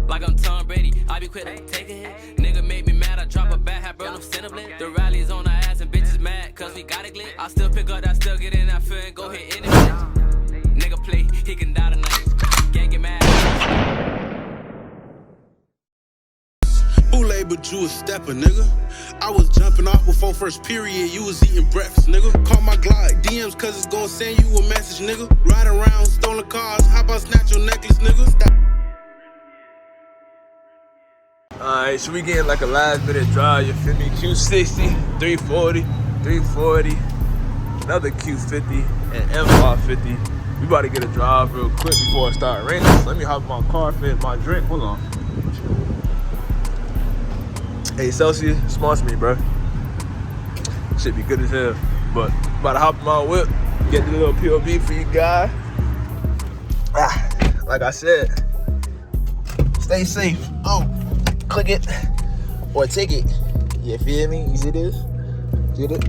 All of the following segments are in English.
like I'm Tom Brady. I be quick to take a hit. Nigga made me mad, I drop a bat, have burned them Cinnablit. The rallies on our ass and bitches mad, cause we got it glit. I still pick up, I still get in that feel and go hit any bitch. Nigga play, he can die tonight. Gang get mad. Boule, but you a stepper, nigga. I was jumping off before first period, you was eating breakfast, nigga. Call my Glock, DMs, cause it's gon' send you a message, nigga. Ride around, stolen cars, how about snatch your necklace, nigga? Stop. Alright, so we getting like a last minute drive, you feel me? Q60, 340, 340, another Q50, and M550. We about to get a drive real quick before it start raining. So let me hop in my car, fit my drink. Hold on. Hey, Celsius, sponsor me, bro. Should be good as hell. But about to hop in my whip, get the little POV for you guys. Like I said, stay safe. Oh, click it or take it. You feel me? You see this? Get it?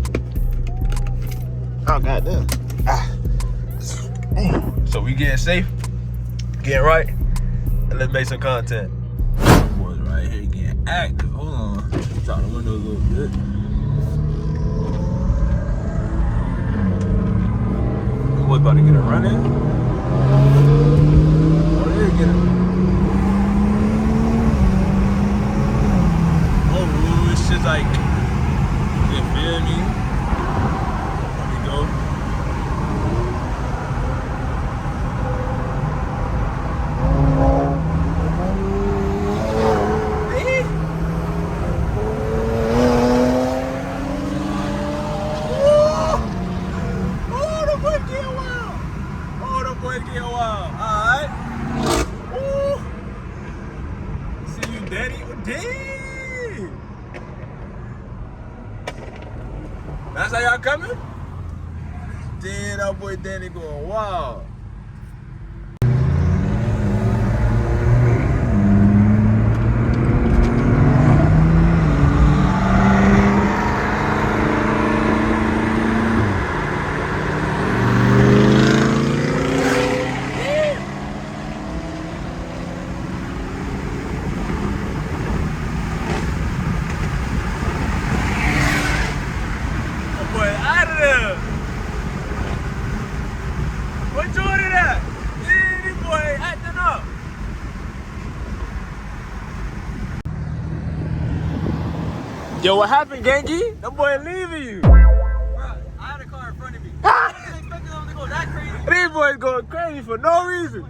Oh, goddamn. So we getting safe, getting right, and let's make some content. Boys right here getting active. Hold on. Drop the window a little bit. Boy about to get a run in. Oh, there you get it. Oh, this shit's like, you feel me? There we go. That's how y'all coming? Damn, that boy Danny going wild. Yo, what happened, Genki? That boy leaving you. Bro, I had a car in front of me. I didn't expect them to go that crazy. These boys going crazy for no reason.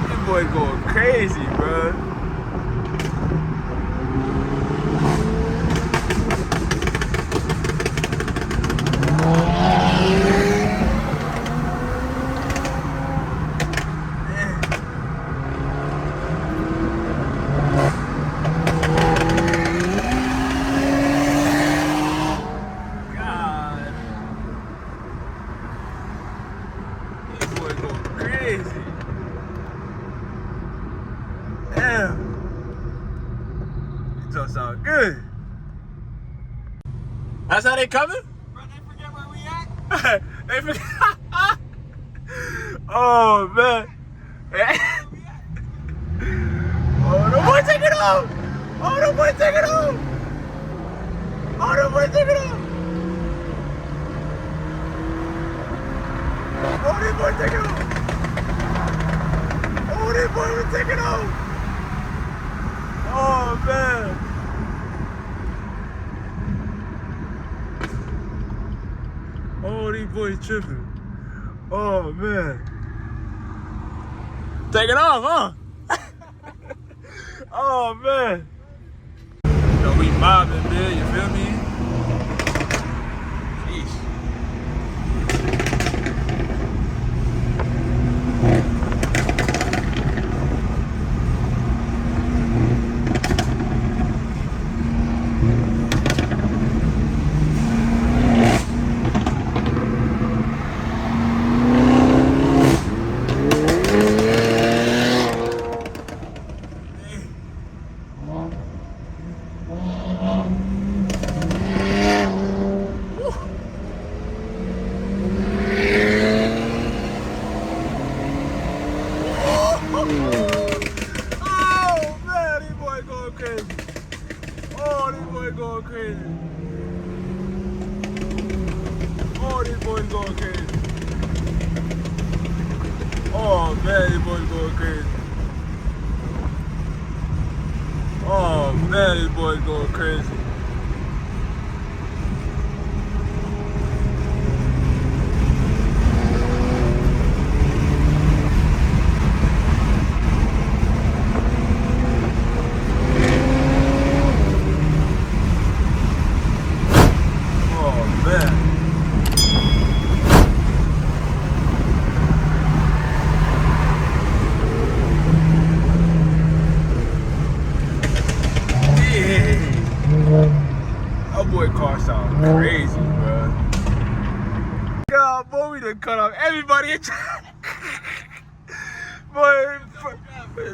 These boys going crazy, bro. Sound good. That's how they coming? Bro, they forget where we at? They forget. Oh man. Oh, the boy take it off. Oh, the boy take it off. Oh, the boy take it off. Oh, the boy take it off. Oh, the boy will take it off. Oh man. Oh, these boys tripping. Oh, man. Take it off, huh? Oh, man. Yo, we mobbing, man. You feel me? Jeez. Oh man, these boys going crazy. Oh man, these boys going crazy. That boy car sound crazy, bro. God, boy, we done cut off everybody in boy,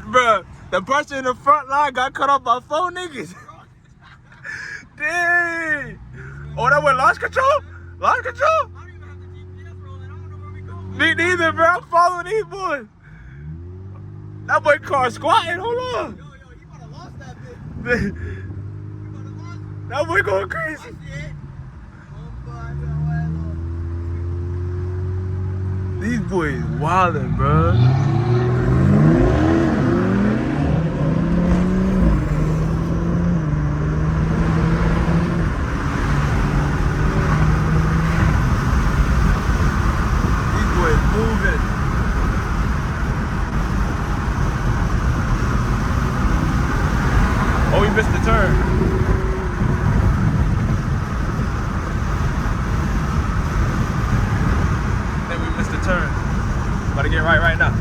bro, the person in the front line got cut off by 4 niggas. Dang. Oh, that went launch control? Launch control? I don't even have the GPS rolling. I don't know where we going. Me neither, bro. I'm following these boys. That boy car squatting. Hold on. Yo, you might have lost that bitch. You might have lost it. That boy going I crazy. see it. These boys wildin', bro. These boys moving. Oh, we missed the turn. Turn. About to get right now.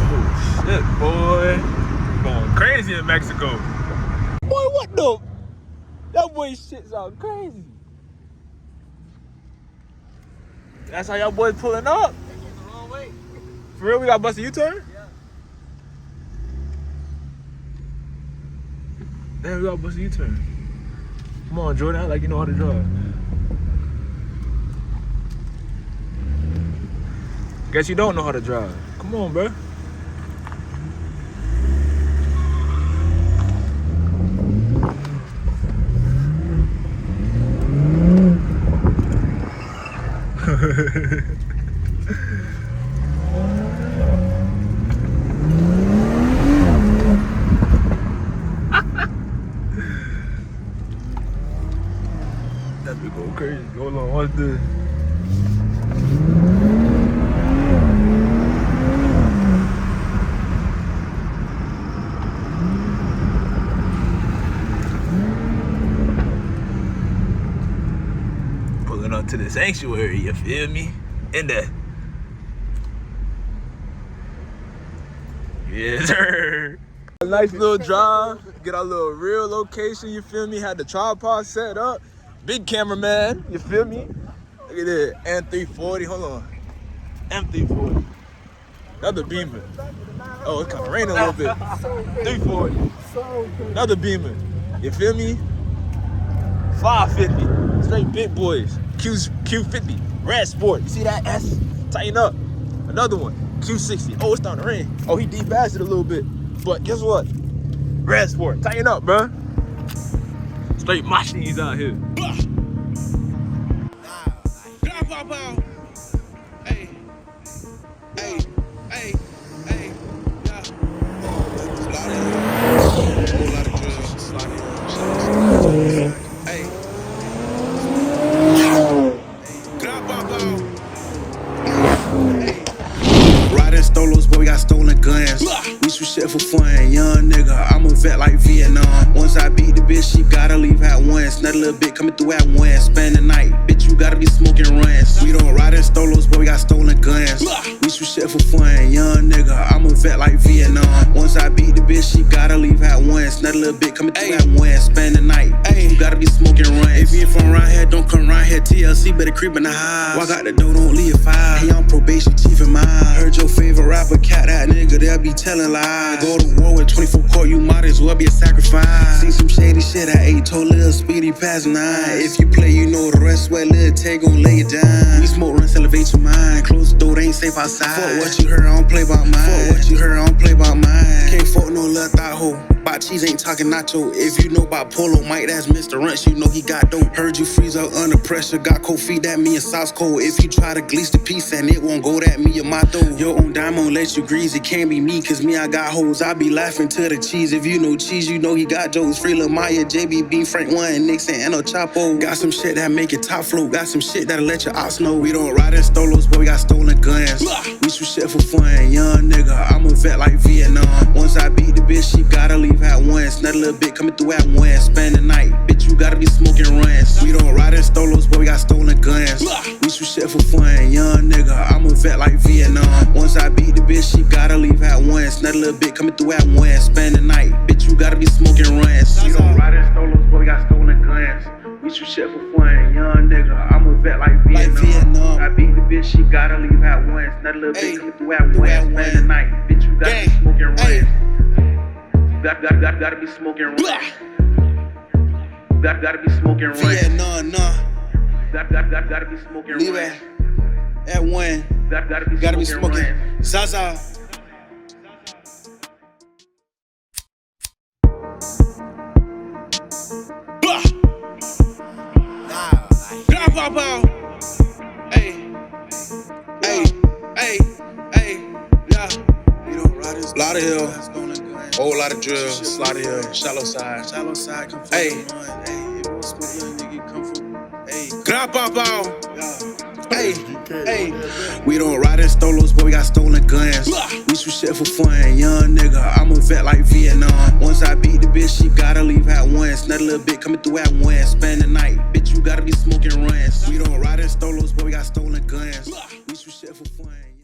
Oh shit, boy. Going crazy in Mexico. Boy, what the? That boy shit sound crazy. That's how y'all boys pulling up? For real, we got bust a U-turn? Yeah. Damn, we got bust a U-turn. Come on, Jordan, like you know how to drive. Guess you don't know how to drive. Come on, bro. That be go crazy. Hold on, what's this? Pulling up to the sanctuary, you feel me? In that. Yes, sir. A nice little drive, get our little real location, you feel me? Had the tripod set up. Big cameraman, you feel me? Look at that, M340, hold on. M340. Another Beamer. Oh, it's kind of raining a little bit. 340. Another Beamer. You feel me? 550. Straight big boys. Q50. Red Sport. You see that S? Tighten up. Another one. Q60. Oh, it's starting to rain. Oh, he debassed it a little bit. But guess what? Red Sport. Tighten up, bro. Straight machines out here. Hey, hey, hey, hey, yeah. Whole lot of drugs. Hey. Riding stolos, boy, we got stolen guns. We some shit for fun, young nigga. I'm a vet like Vietnam. Once I beat the bitch, she gotta leave at once. Another little bit coming through at once. Spend the night, bitch, you gotta be smoking runs. We don't ride in stolos, boy, we got stolen guns. We some shit for fun, young nigga. I'm a vet like Vietnam. Once I beat the bitch, she gotta leave at once. Another little bit coming through at once. Spend the night, bitch, you gotta be smoking runs. If you ain't from around here, don't come around here. TLC better creep in the house. Walk out the door, don't leave a fire. Hey, on probation, chief in mind. Heard your favorite rapper, cat that nigga, they'll be telling lies. Go to war with 24 court, you might as well be a sacrifice. Seen some shady shit at 8, told Lil Speedy past 9. If you play, you know the rest, where Lil Tay gon' lay it down. We smoke, run, elevate your mind. Close the door, they ain't safe outside. Fuck what you heard, I don't play by mine. Fuck what you heard, I don't play by mine. Can't fuck no little thought hoe. About cheese ain't talking nacho. If you know about Polo Mike, that's Mr. Runch, you know he got dope. Heard you freeze up under pressure, got cold feet, that me and sauce cold. If you try to grease the piece and it won't go, that me and my dough. Your own dime won't let you grease, it can't be me, cause me I got hoes. I be laughing to the cheese. If you know cheese, you know he got jokes. Free Lil Maya, JB, Bean, Frank One, Nixon, and no Chapo. Got some shit that make it top float. Got some shit that'll let your ops know. We don't ride in stolos, but we got stolen guns. We shoot shit for fun, young nigga. I'm a vet like Vietnam. Once I beat the bitch, she gotta leave at once. Another little bit coming through at once. Spend the night, bitch, you gotta be smoking runs. We don't ride in stolos, but we got stolen guns. We shoot shit for fun, young nigga. I'm a vet like Vietnam. Once I beat the bitch, she gotta leave at once. Another little bit coming through at once. Spend the night, bitch, you gotta be smoking runs. We don't ride in stolos, but we got stolen guns. We shoot shit for fun, young nigga. I'm a vet like Vietnam. I beat the bitch, she gotta leave at once. Another little bit coming through at once. Spend the night, bitch, you gotta be smoking runs. Gotta be smoking runs. Gotta be smoking runs. Vietnam, nah. Gotta be smoking runs. Leave it at one. Gotta be smoking. Zaza. Pop out. Hey, yeah. We don't ride this. Lot of hill, whole lot of drill, slaughter hill, shallow side. Hey, grab pop out. Hey, we don't ride in stolos, but we got stolen guns. We shoot shit for fun, young nigga. I'm a vet like Vietnam. Once I beat the bitch, she gotta leave at once. Another little bit coming through at once. Spend the night, bitch, you gotta be smoking runs. We don't ride in stolos, but we got stolen guns.